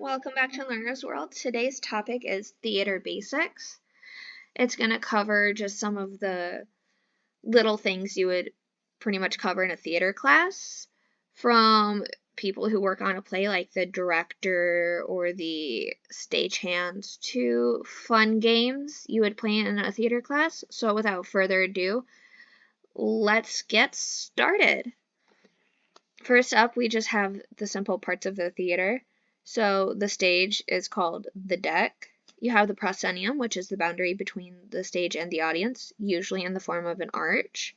Welcome back to Learner's World. Today's topic is theater basics. It's going to cover just some of the little things you would pretty much cover in a theater class, from people who work on a play like the director or the stagehands to fun games you would play in a theater class. So without further ado, let's get started. First up, we just have the simple parts of the theater. So the stage is called the deck. You have the proscenium, which is the boundary between the stage and the audience, usually in the form of an arch.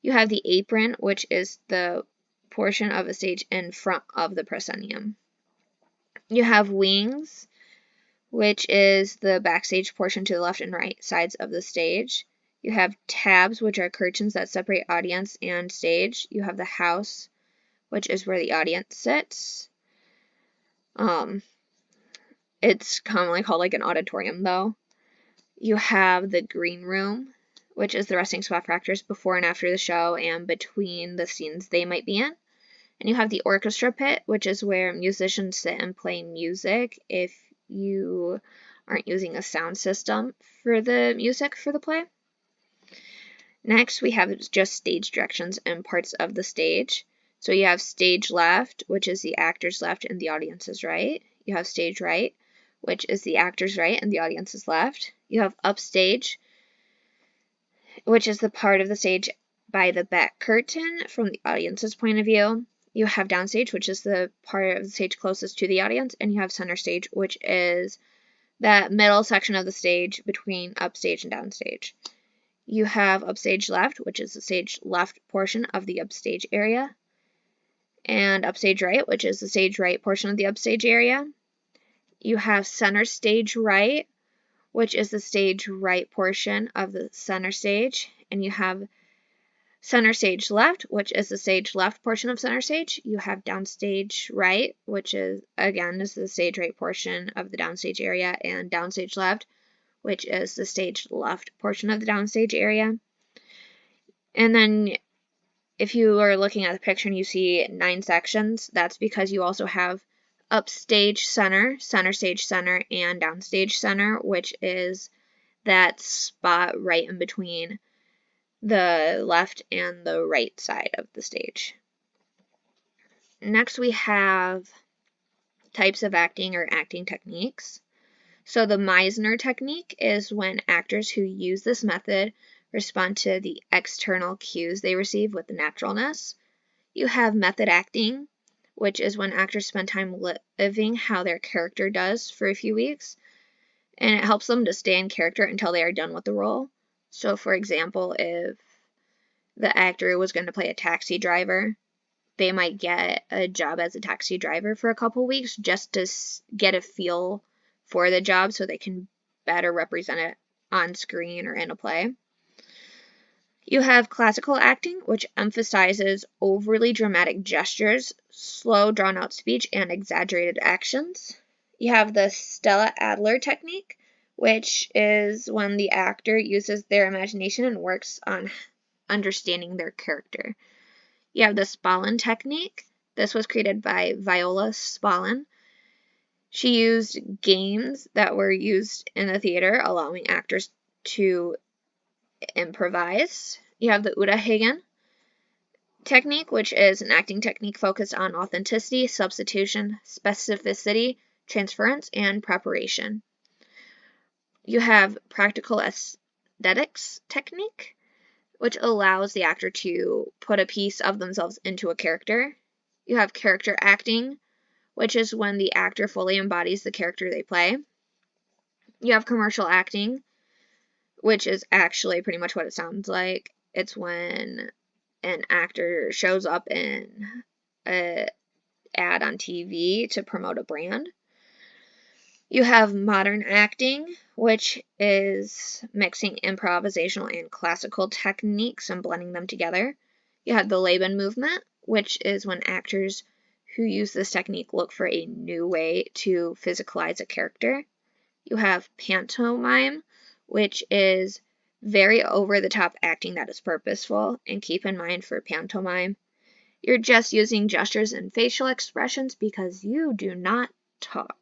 You have the apron, which is the portion of the stage in front of the proscenium. You have wings, which is the backstage portion to the left and right sides of the stage. You have tabs, which are curtains that separate audience and stage. You have the house, which is where the audience sits. It's commonly called like an auditorium though. You have the green room, which is the resting spot for actors before and after the show and between the scenes they might be in. And you have the orchestra pit, which is where musicians sit and play music if you aren't using a sound system for the music for the play. Next, we have just stage directions and parts of the stage. So you have stage left, which is the actor's left and the audience's right. You have stage right, which is the actor's right and the audience's left. You have upstage, which is the part of the stage by the back curtain from the audience's point of view. You have downstage, which is the part of the stage closest to the audience. And you have center stage, which is that middle section of the stage between upstage and downstage. You have upstage left, which is the stage left portion of the upstage area. And upstage right, which is the stage right portion of the upstage area. You have center stage right, which is the stage right portion of the center stage. And you have center stage left, which is the stage left portion of center stage. You have downstage right, which is, again, is the stage right portion of the downstage area. And downstage left, which is the stage left portion of the downstage area. And then if you are looking at the picture and you see 9 sections, that's because you also have upstage center, center stage center, and downstage center, which is that spot right in between the left and the right side of the stage. Next, we have types of acting or acting techniques. So the Meisner technique is when actors who use this method respond to the external cues they receive with naturalness. You have method acting, which is when actors spend time living how their character does for a few weeks, and it helps them to stay in character until they are done with the role. So, for example, if the actor was going to play a taxi driver, they might get a job as a taxi driver for a couple weeks just to get a feel for the job so they can better represent it on screen or in a play. You have classical acting, which emphasizes overly dramatic gestures, slow, drawn-out speech, and exaggerated actions. You have the Stella Adler technique, which is when the actor uses their imagination and works on understanding their character. You have the Spolin technique. This was created by Viola Spolin. She used games that were used in the theater, allowing actors to improvise. You have the Uta Hagen technique, which is an acting technique focused on authenticity, substitution, specificity, transference, and preparation. You have practical aesthetics technique, which allows the actor to put a piece of themselves into a character. You have character acting, which is when the actor fully embodies the character they play. You have commercial acting, which is actually pretty much what it sounds like. It's when an actor shows up in an ad on TV to promote a brand. You have modern acting, which is mixing improvisational and classical techniques and blending them together. You have the Laban movement, which is when actors who use this technique look for a new way to physicalize a character. You have pantomime, which is very over-the-top acting that is purposeful. And keep in mind, for pantomime, you're just using gestures and facial expressions because you do not talk.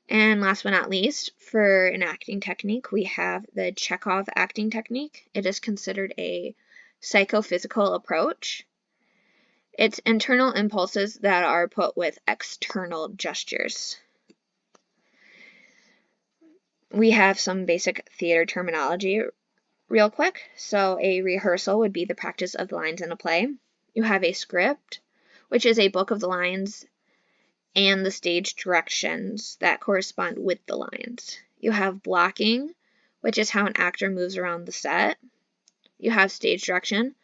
And last but not least, for an acting technique, we have the Chekhov acting technique. It is considered a psychophysical approach. It's internal impulses that are put with external gestures. We have some basic theater terminology real quick. So a rehearsal would be the practice of the lines in a play. You have a script, which is a book of the lines and the stage directions that correspond with the lines. You have blocking, which is how an actor moves around the set. You have stage direction,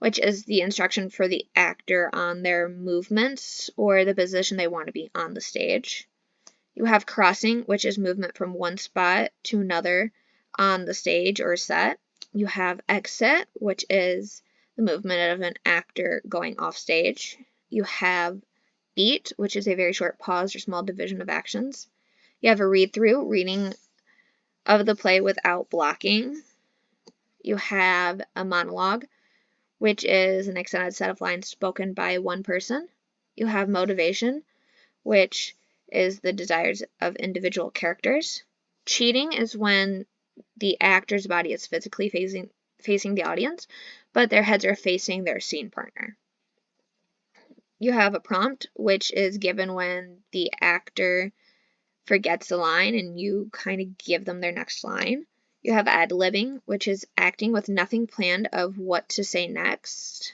which is the instruction for the actor on their movements or the position they want to be on the stage. You have crossing, which is movement from one spot to another on the stage or set. You have exit, which is the movement of an actor going off stage. You have beat, which is a very short pause or small division of actions. You have a read-through, reading of the play without blocking. You have a monologue, which is an extended set of lines spoken by one person. You have motivation, which is the desires of individual characters. Cheating is when the actor's body is physically facing the audience, but their heads are facing their scene partner. You have a prompt, which is given when the actor forgets the line and you kind of give them their next line. You have ad-libbing, which is acting with nothing planned of what to say next.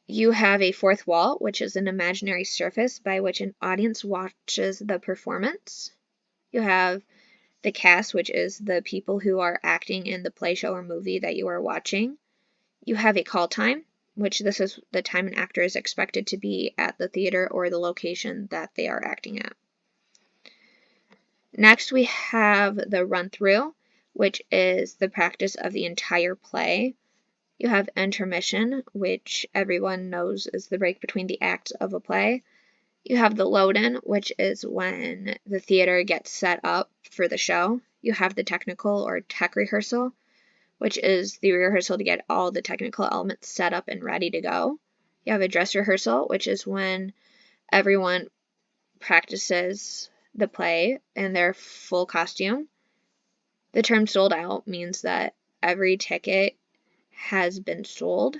You have a fourth wall, which is an imaginary surface by which an audience watches the performance. You have the cast, which is the people who are acting in the play, show, or movie that you are watching. You have a call time, which this is the time an actor is expected to be at the theater or the location that they are acting at. Next, we have the run-through, which is the practice of the entire play. You have intermission, which everyone knows is the break between the acts of a play. You have the load-in, which is when the theater gets set up for the show. You have the technical or tech rehearsal, which is the rehearsal to get all the technical elements set up and ready to go. You have a dress rehearsal, which is when everyone practices the play in their full costume. The term sold out means that every ticket has been sold.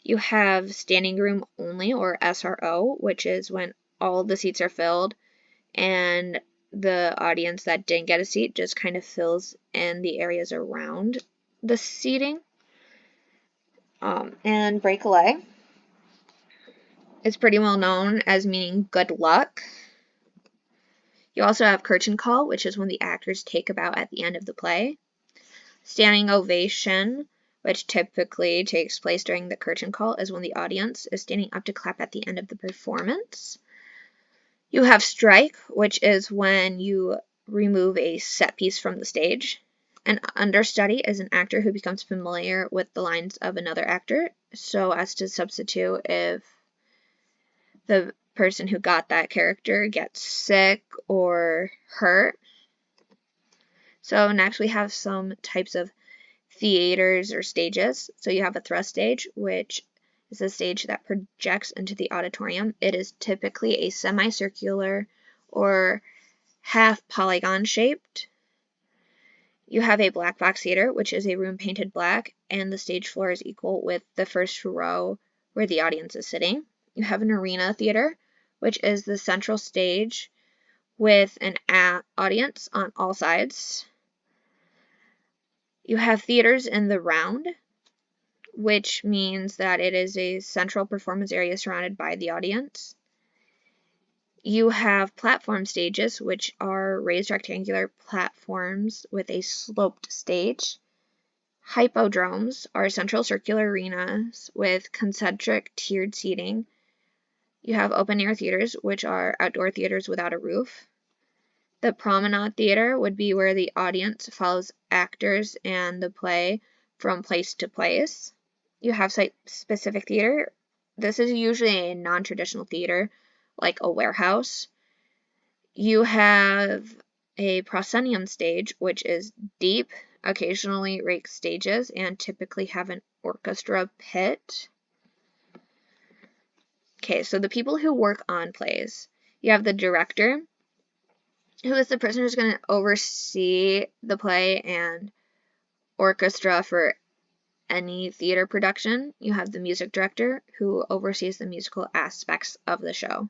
You have standing room only, or SRO, which is when all the seats are filled and the audience that didn't get a seat just kind of fills in the areas around the seating. And breakaway is pretty well known as meaning good luck. You also have curtain call, which is when the actors take a bow at the end of the play. Standing ovation, which typically takes place during the curtain call, is when the audience is standing up to clap at the end of the performance. You have strike, which is when you remove a set piece from the stage. An understudy is an actor who becomes familiar with the lines of another actor so as to substitute if the person who got that character gets sick or hurt. So next we have some types of theaters or stages. So you have a thrust stage, which is a stage that projects into the auditorium. It is typically a semicircular or half polygon shaped. You have a black box theater, which is a room painted black, and the stage floor is equal with the first row where the audience is sitting. You have an arena theater, which is the central stage with an audience on all sides. You have theaters in the round, which means that it is a central performance area surrounded by the audience. You have platform stages, which are raised rectangular platforms with a sloped stage. Hippodromes are central circular arenas with concentric tiered seating. You have open-air theaters, which are outdoor theaters without a roof. The promenade theater would be where the audience follows actors and the play from place to place. You have site-specific theater. This is usually a non-traditional theater, like a warehouse. You have a proscenium stage, which is deep, occasionally raked stages, and typically have an orchestra pit. Okay, so the people who work on plays. You have the director, who is the person who's going to oversee the play and orchestra for any theater production. You have the music director, who oversees the musical aspects of the show.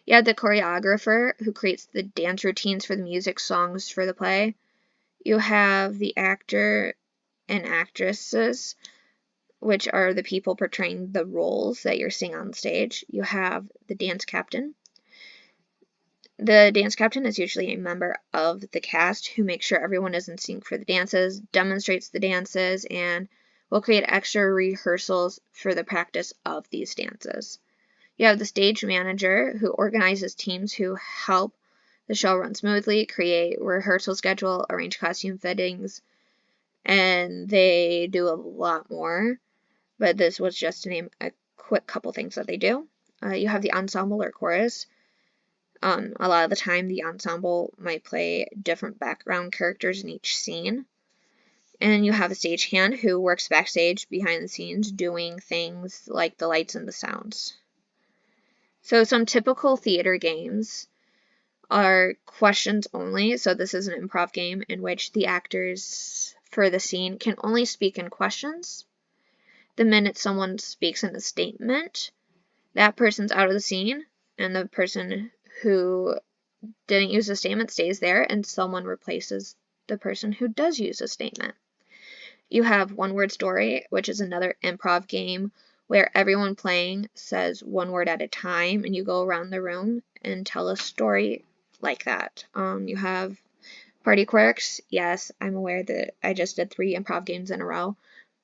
You have the choreographer, who creates the dance routines for the music songs for the play. You have the actor and actresses, which are the people portraying the roles that you're seeing on stage. You have the dance captain. The dance captain is usually a member of the cast who makes sure everyone is in sync for the dances, demonstrates the dances, and will create extra rehearsals for the practice of these dances. You have the stage manager, who organizes teams who help the show run smoothly, create rehearsal schedule, arrange costume fittings, and they do a lot more. But this was just to name a quick couple things that they do. You have the ensemble or chorus. A lot of the time, the ensemble might play different background characters in each scene. And you have a stagehand who works backstage behind the scenes doing things like the lights and the sounds. So some typical theater games are questions only. So this is an improv game in which the actors for the scene can only speak in questions. The minute someone speaks in a statement, that person's out of the scene, and the person who didn't use a statement stays there, and someone replaces the person who does use a statement. You have One Word Story, which is another improv game where everyone playing says one word at a time, and you go around the room and tell a story like that. You have Party Quirks. Yes, I'm aware that I just did 3 improv games in a row,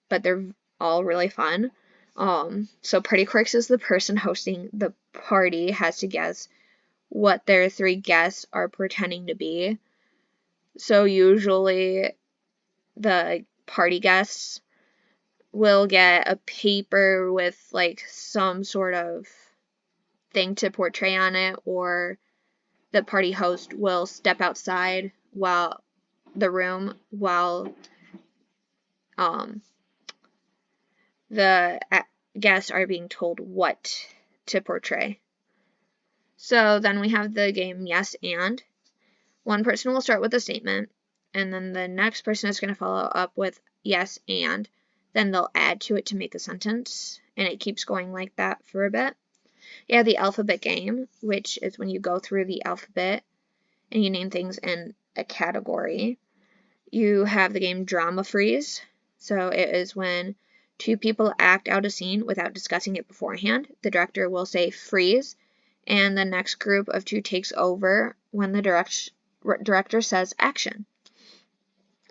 but they're all really fun. So Party Quirks is the person hosting the party has to guess what their 3 guests are pretending to be. So usually the party guests will get a paper with like some sort of thing to portray on it, or the party host will step outside while the guests are being told what to portray. So then we have the game Yes and. One person will start with a statement, and then the next person is going to follow up with yes and. Then they'll add to it to make a sentence, and it keeps going like that for a bit. You have the alphabet game, which is when you go through the alphabet and you name things in a category. You have the game Drama Freeze. So it is when 2 people act out a scene without discussing it beforehand. The director will say freeze, and the next group of 2 takes over when the director says action.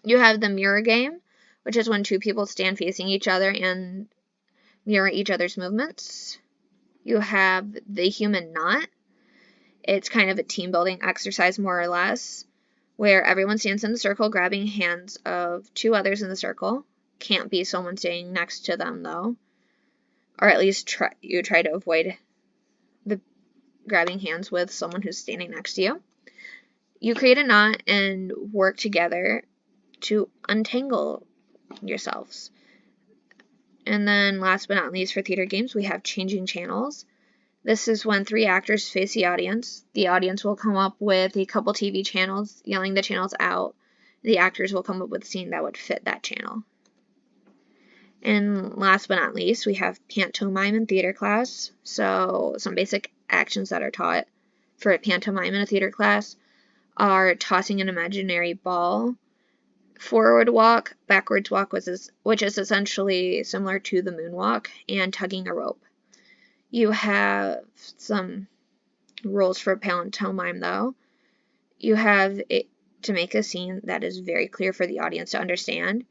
You have the mirror game, which is when 2 people stand facing each other and mirror each other's movements. You have the human knot. It's kind of a team building exercise, more or less, where everyone stands in a circle grabbing hands of 2 others in the circle. Can't be someone standing next to them, though. Or at least you try to avoid the grabbing hands with someone who's standing next to you. You create a knot and work together to untangle yourselves. And then last but not least, for theater games, we have changing channels. This is when 3 actors face the audience. The audience will come up with a couple TV channels, yelling the channels out. The actors will come up with a scene that would fit that channel. And last but not least, we have pantomime in theater class. So some basic actions that are taught for a pantomime in a theater class are tossing an imaginary ball, forward walk, backwards walk, which is essentially similar to the moonwalk, and tugging a rope. You have some rules for pantomime, though. You have to make a scene that is very clear for the audience to understand.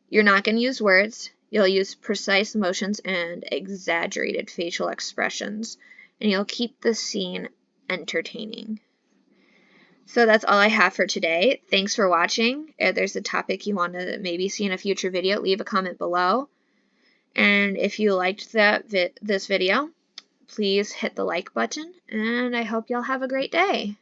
You're not going to use words. You'll use precise motions and exaggerated facial expressions, and you'll keep the scene entertaining. So that's all I have for today. Thanks for watching. If there's a topic you want to maybe see in a future video, leave a comment below. And if you liked this video, please hit the like button, and I hope y'all have a great day.